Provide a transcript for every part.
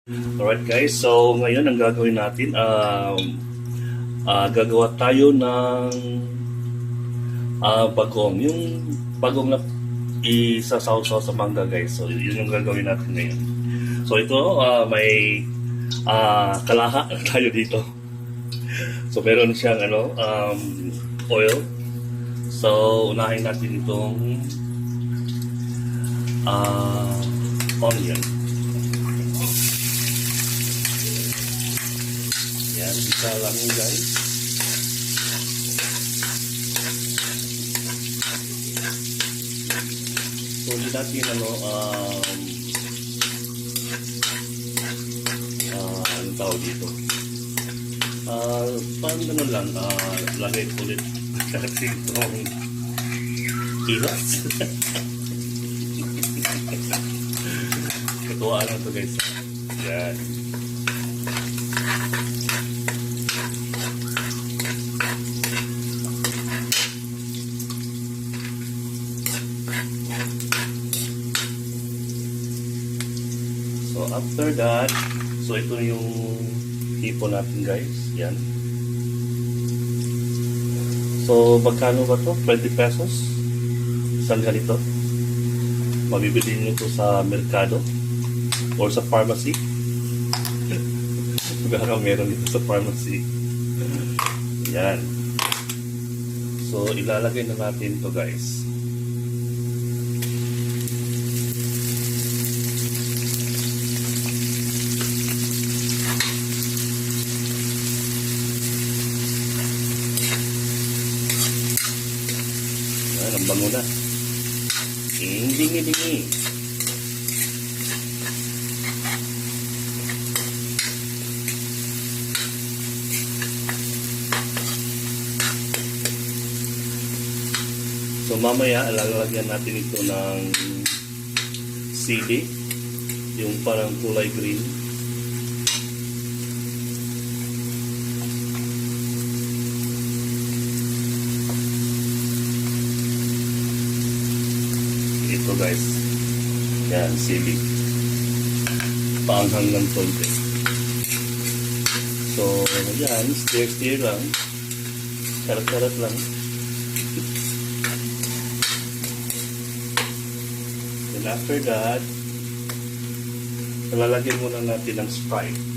Alright guys, so ngayon ang gagawin natin, gagawa tayo ng bagong. Yung bagong na isasaw-saw sa mangga guys. So yun yung gagawin natin ngayon. So ito, may kalaha tayo dito. So meron siyang oil. So unahin natin itong onion. Yan, isa lang yun guys. So hindi natin anong tawag dito. Paano lang, lagay ulit kasi itong ilas. Katuwaan lang ito guys. Yan. So after that, so ito yung hipo natin guys. Yan. So magkano ba to? 20 pesos. Isang ganito. Mabibili nyo ito sa merkado or sa pharmacy. Baka meron dito sa pharmacy. Yan. So ilalagay na natin ito guys. Ang bango na. Dingi-dingi. So mamaya lalagyan natin ito ng sili, yung parang kulay green. Ito guys, yan, sili, paanghang ng konti. So yan, stir lang, karat-karat lang. And after that, lalagyan muna natin ng Sprite.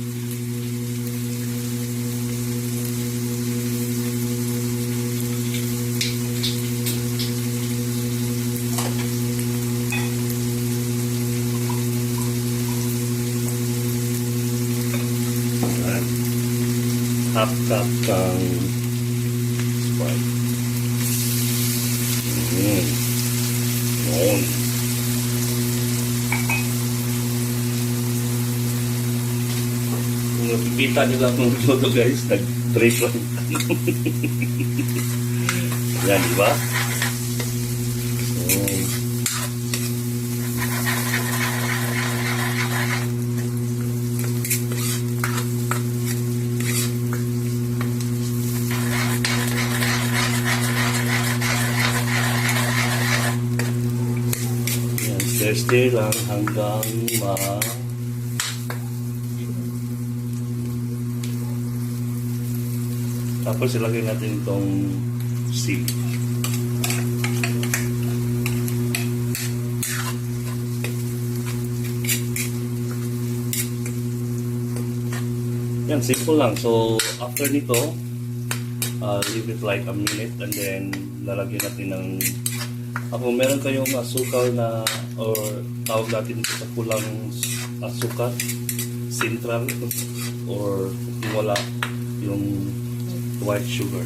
Half cup ng Sprite. Noon. Kung nakikita nyo lang ng luto guys, nag-trip lang. Yan, diba? So, stir lang hanggang tapos ilagay natin itong sili. Yan, simple lang. So after nito, leave it like a minute and then lalagyan natin ng kung meron kayong asukal na or tawag natin sa pulang asukal, central, or wala yung white sugar.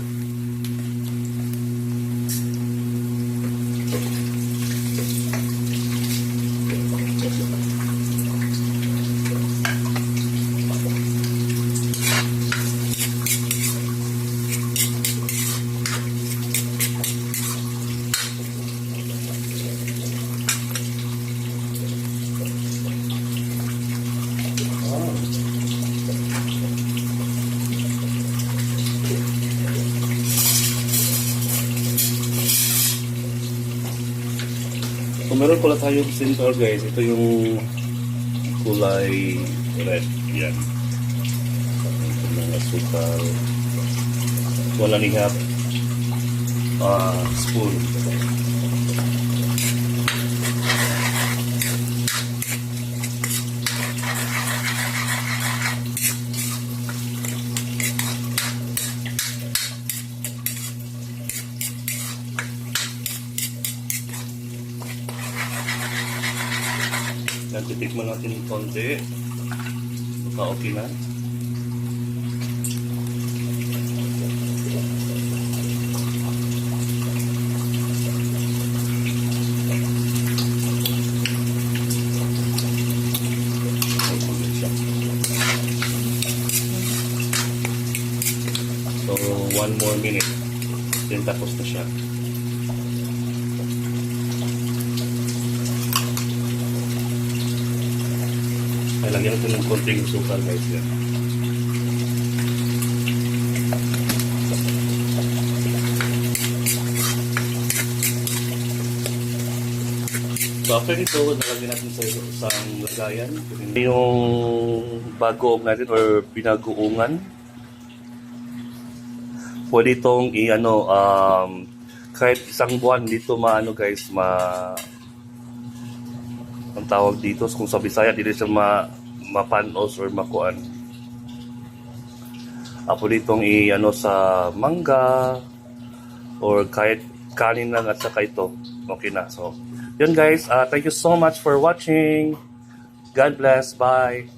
So meron pala tayong center guys. Ito yung kulay red. Yan. Ito ng asukal. 1.5 spoon. Yan, titikman natin ng konti. Baka okay na. So, 1 more minute. Then tapos na siya. Ay, lagyan natin ng konting sukal guys yan. So after nito, nalagyan natin sa isang lagayan. Yung bagoong natin or pinagoongan. Pwede itong kahit isang buwan dito guys, ang tawag dito kung sa Bisaya dito siya mapanos or makuan. Apo ditong sa mangga or kahit kanin lang at saka ito. Okay na. So, yun guys, thank you so much for watching. God bless. Bye.